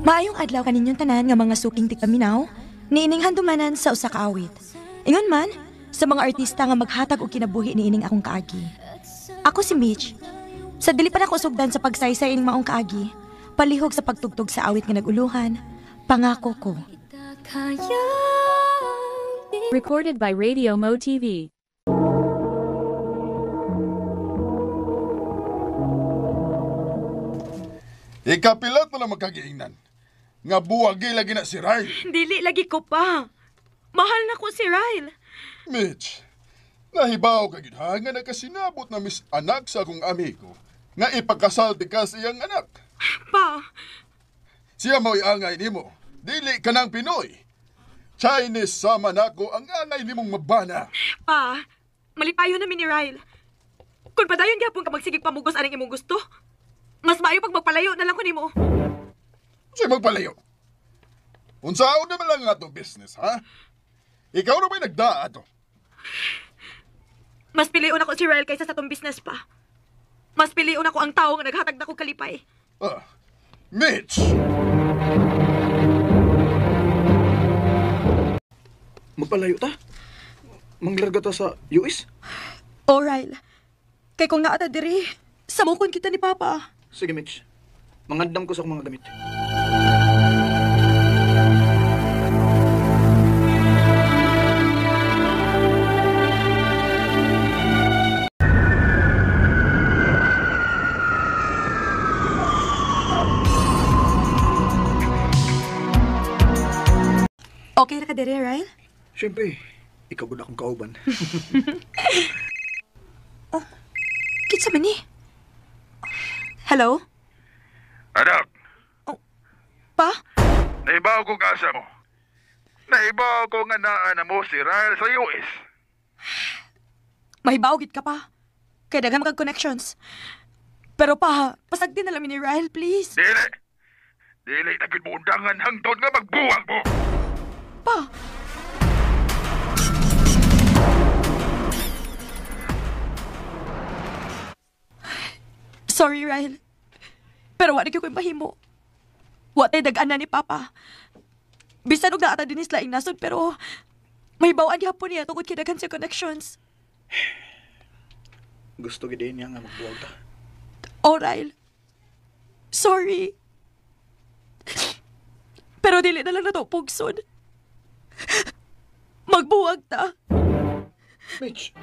Maayong adlaw kaninyong tanan nga mga suking tigpaminaw, niining handumanan sa usa ka awit. Ingon man, sa mga artista nga maghatag og kinabuhi niining akong kaagi. Ako si Mitch. Sa dili pa nako sugdan sa pagsaysay ining maong kaagi, palihog sa pagtugtog sa awit nga naguluhan, pangako ko. Recorded by Radio Mo TV. Ikapilat na lang magkagiingnan. Nga buwagi lagi na si Ryle. Dili lagi ko pa. Mahal na ko si Ryle. Mitch, nahibaw ka gid ha nga nakasinabot na mis anak sa akong amigo nga ipakasal di ka sa iyang anak. Pa, Siya mo iangay nimo. Dili ka ng Pinoy. Chinese sama nako ang angay nimong mabana. pa, malipayo namin ni Ryle. Kung padayon gyapon ka magsigig pamugos aning imong gusto, mas maayo pag magpalayo na lang ko nimo. Siya magpalayo. Unsaon naman lang nga itong business, ha? Ikaw na ba'y nagdaa to? Mas piliun ako si Ryle kaysa sa tong business pa. Mas piliun ako ang tao nga naghatag na ko kalipay. Mitch! Magpalayo ta? Manglarga ta sa US? O Ryle, kay kung naata diri, samukon kita ni Papa. Sige, Mitch. Mangandam ko sa akong mga gamit. Okay ra ka diri, Ryle? Siyempre, ikaw ba na akong kauban? Kitsa man ni? Hello? Anak, Pa? naibaw ko kasa mo. Naibaw ko nga naa mo si Ryle sa US. Mahibawgit ka pa. Kaya daghang kag connections. Pero pa, pasagdi na lang ni Ryle, please. Dili. Dili na gid mo undangan hangtod nga magbuwag mo. Pa! Sorry, Ryle. Pero wala ko yung mahimo. Watay dagaan na ni Papa. Bisan og naata din isla nasod, pero may bawaan hapon niya tungkol kidagan sa connections. Gusto gid niya nga magbuwag ta. Oh, Ryle. Sorry. Pero dili na lang na to pugsod. Magbuwag ta. Mitch!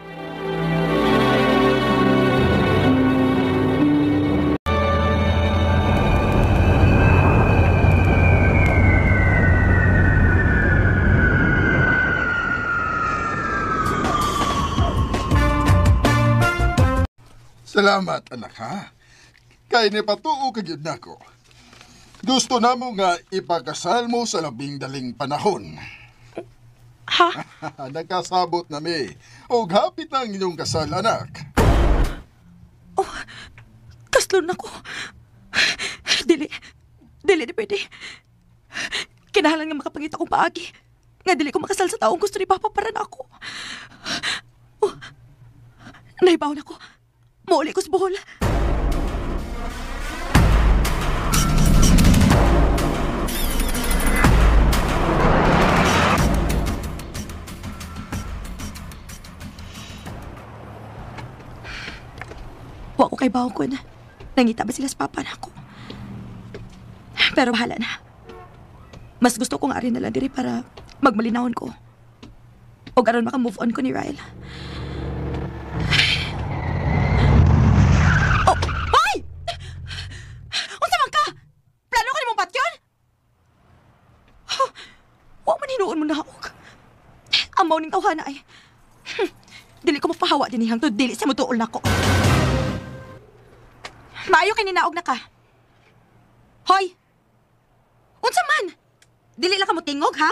Salamat, anak, ha? Kay ni patuo ka gyud nako. Gusto na mo nga ipakasal mo sa labing daling panahon. Ha? Nagkasabot na mi. O hapit na ang inyong kasal, anak. Kaslon ako. Dili. Dili di pwede. Kinahanglan nga makapangita kong paagi. Nga dili ko makasal sa taong gusto ni Papa para na ako. Naibaw na ko. Mauli ko sa buhol. Wa ko kay Bawkon. Nangita ba sila sa Papa na ako? Pero bahala na. Mas gusto kong ari na lang diri para magmalinawon ko. O aron maka-move on ko ni Ryle. Oh! Hoy! Unsa man ka? Plano ka nimong patyon? Wa man hinuon mo na ako. Amaw ning tawhana ay. Dili ko mapahawa din hangtod dili sa mutuol nako. Maayo kay ninaog na ka. Hoy! Unsa man? Dili lang ka mo tingog, ha?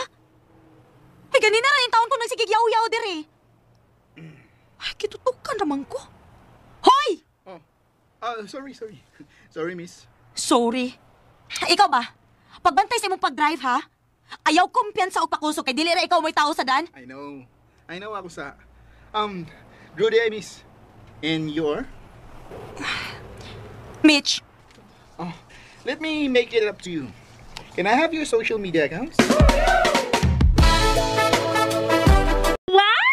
May ganina rin yung taon ko nagsigig yaw-yaw diri. Ay, kitutukan naman ko. Hoy! Sorry. Sorry, miss. Sorry. Ikaw ba? Pagbantay sa imong pag-drive, ha? Ayaw kumpiyansa o pakuso kay dili ra ikaw mo'y tao sa dan. I know ako sa... good day, miss. And you're? Mitch, Let me make it up to you. Can I have your social media accounts? Wow!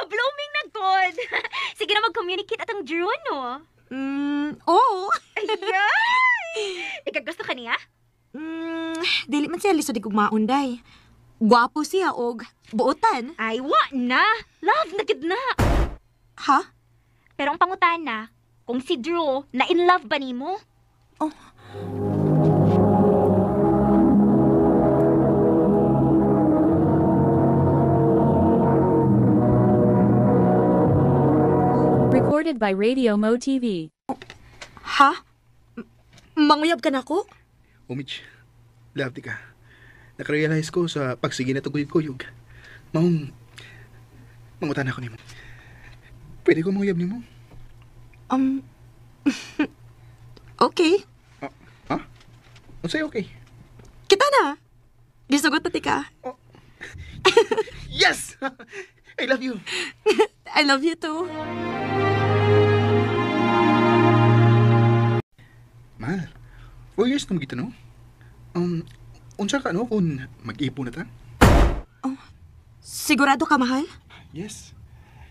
Ka-blooming na god! Sige na mag-communicate atong Drew, no? Oo. Ayay! Ikaw gusto ka niya? Dili man siya lisod kong maunday. Gwapo siya og buotan. Ay, wa na! Love na gid na! Ha? Pero ang pangutana, kung si Drew, na in love ba nimo? Oh. Recorded by Radio Mo TV. Ha? Manguyab ka na ko? Mitch, love di ka. Nakarealize ko sa pagsige na tuguyog-kuyog. Mangutan ako nimo. Pwede ko manguyab nimo? Okay. Ha? Unsay okay? Kita na. Gisugot na tika. Yes! I love you. I love you too. Mahal, 4 years na magito, no? Unsa ka, no, kung mag-ipon na ta? Sigurado ka, mahal? Yes.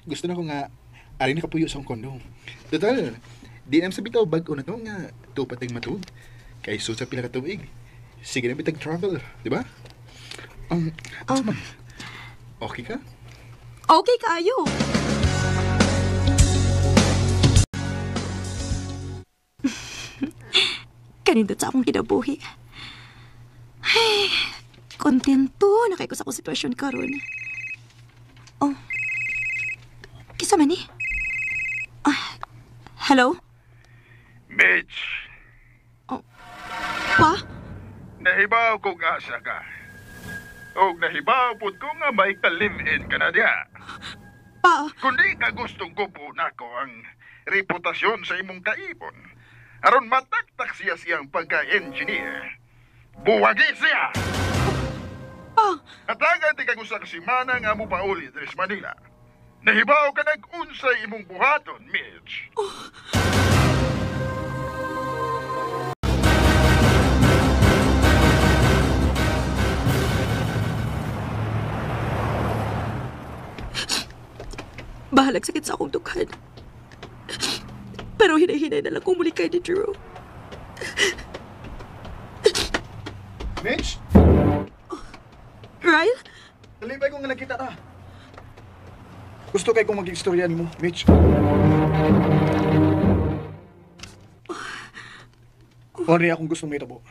Gusto na ko nga, ari na kapuyo sa akong kondo. Total, di naman sa bitaw bag-o na to nga, tupateng matug. Kay sa pila ka tuig. Sige na bitag travel, di ba? Asa man? Okay ka? Okay kayo. Kanindot sa akong kinabuhi. Ay, kontento na kayo ko sa akong sitwasyon karon. Oh. Kisa man ni? Hello? Mitch, Pa? nahibaw ko nga sa ka. O nahibaw po ko nga may ka-live-in ka na diha. Pa? Kundi ka gustong kupo na ko ang reputasyon sa imong kaipon. Aron mataktak siya siyang pagka-engineer. Buwagi siya! Pa? At agad di ka gusto si Mana nga mo pauli sa Manila. Nahibaw ka nag-unsay imong buhaton, Mitch. Bahalag sakit sa akong dukhan. Pero hinay-hinay na lang kung muli kay ni Drew. Mitch, Ryle? talibay ko nga nakita ta. Gusto kay kong mag-istorya mo, Mitch. Wala akong gustong may tabo.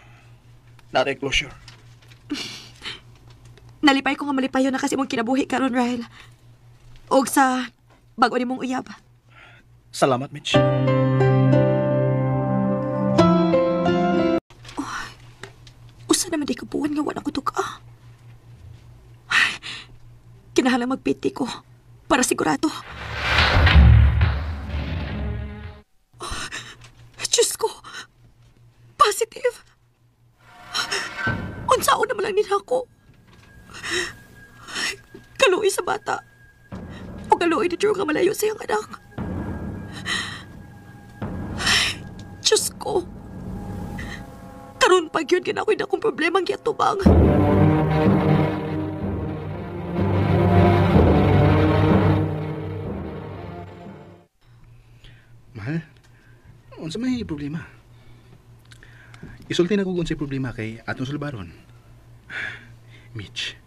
Not a closure. Nalipay ko nga malipayo na kasi mong kinabuhi karon, Ryle. Og sa bago ni mong uyab. Salamat, Mitch. Usa naman di kabuan nga wala ko tuka. Kinahanglan magpiti ko para sigurado. Diyos ko, positive. Unsaon naman lang nila ako. Kaluoy sa bata. O kaluoy ni Drew nga malayo sa iyang anak. Diyos ko. Karon pag yun ginakoy na akong problema ang giyatubang. Mahal, unsa may problema? Isulti na ko kung unsay problema kay atong sulbaron. Mitch,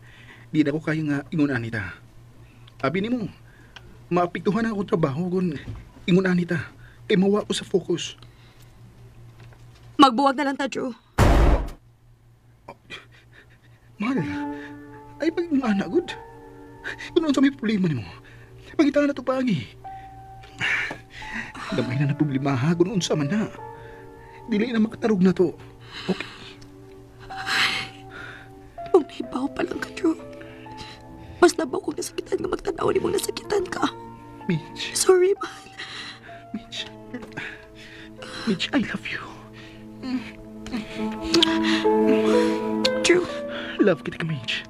di na ko kaya nga ingunan nita. Abi nimo, maapektuhan ako trabaho kung ingunan nita. Kay mawa ko sa focus. Magbuwag na lang ta, Drew. Mahal, ay pag ingunan good. Kung unsa may problema nimo, pagitan na to pagi. Gamay na problema ha, kung unsa man na. Dili na makatarog na to. Okay. Kung nahibaw pa lang ka, Drew. Mas labaw kong nasakitan nga magtanaw ni mong nasakitan ka. Mitch, Sorry, mahal. Mitch. Mitch, I love you. Drew, Love kita ka, Mitch.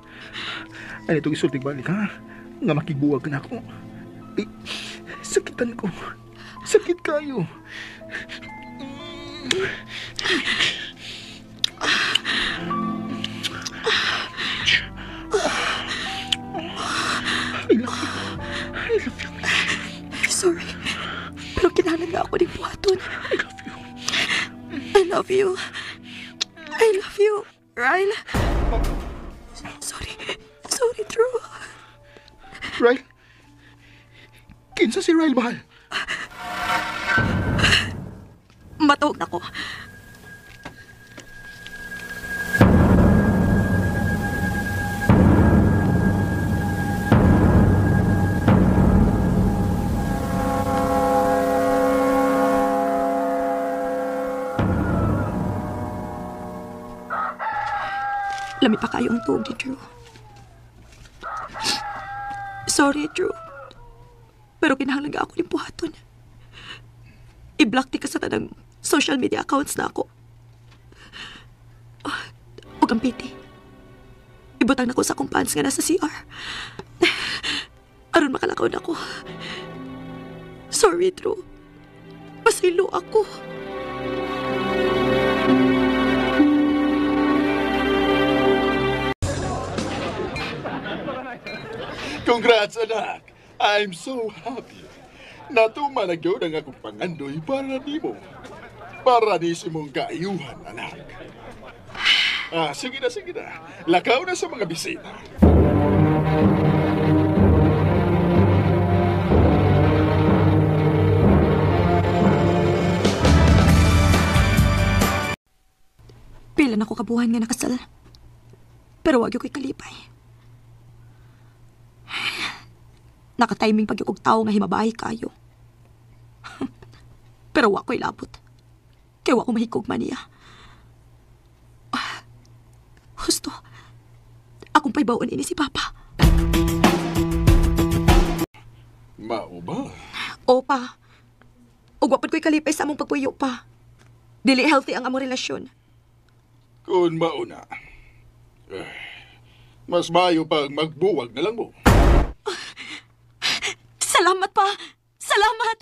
Ano itong isulting balik, ha? Nga makigbuwag ka na ako. Eh, sakitan ko. Sakit kayo. I love you. I love you, Ryle. Sorry. Sorry, Drew. Ryle? Kinsa si Ryle, mahal? Matog na ko. Lami pa kayo ang tuog ni Drew. Sorry, Drew. Pero kinahalaga ako ni buhaton. I-block di ka sa tanang social media accounts na ako. Huwag kang piti. Ibutang na ko sa akong pants nga nasa CR. Aron makalakaw na ako. Sorry, Drew. Pasilo ako. Congrats, anak! I'm so happy. Natumanag yun ang akong pangandoy para di mo. Para di si mong kaayuhan, anak. Sige na, sige na. Lakaw na sa mga bisita. Pila na ko kabuhan nga nakasal. Pero wag yung ko'y kalipay. Nakatiming pag yung tao nga himabahay kayo. Pero wa ko'y labot. Kaya wa ko mahikog man niya. Gusto. Akong paibawon ini si Papa. Mao ba? O pa. O wapad ko'y kalipay sa among pagpuyo pa. Dili healthy ang among relasyon. Kung mauna. Mas mayo pang magbuwag na lang mo. Salamat pa! Salamat!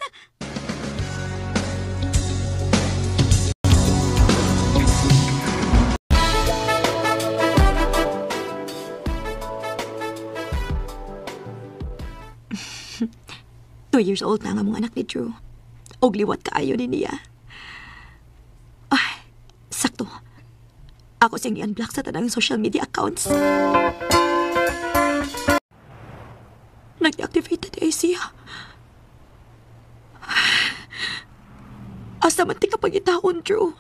Two years old na nga mga anak ni Drew. Og liwat kaayo ni niya. Ay, sakto. Ako siyang i-unblock sa tanang social media accounts. Nag-deactivate na siya. Asa man ti ka pagitaon, Drew.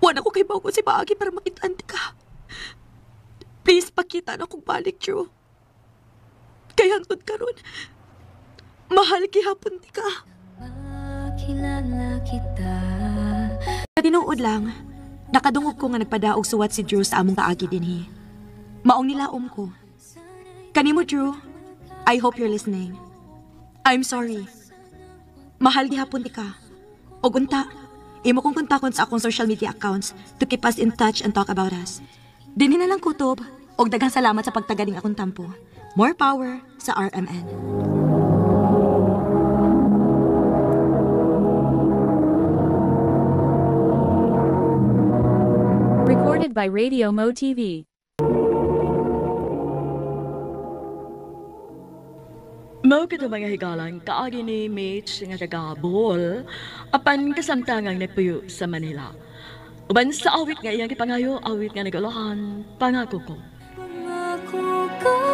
Wala ko kay bago si Baagi para makitaan ti ka. Please, pakita na kong balik, Drew. Kaya hangtod ka ron. Mahal kihapon ti ka. Kilala kita. Tinuod lang, nakadungog ko nga nagpadaog suwat si Drew sa among kaagi dinhi. Maong nilaom ko. Kanimo, Drew, I hope you're listening. I'm sorry. Mahal gihapon ti ka. Og unta, imo kong kontakon sa akong social media accounts to keep us in touch and talk about us. Dinhi na lang kutob, og daghang salamat sa pagtaganing akong tampo. More power sa RMN. Recorded by Radio Mo TV. Mao kita mga higalang kaagi ni Mitch nga taga Bohol apan kasamtangang nagpuyo sa Manila. Uban sa awit nga iyang ipangayo, awit nga nagalohan, pangako ko. Pangako ko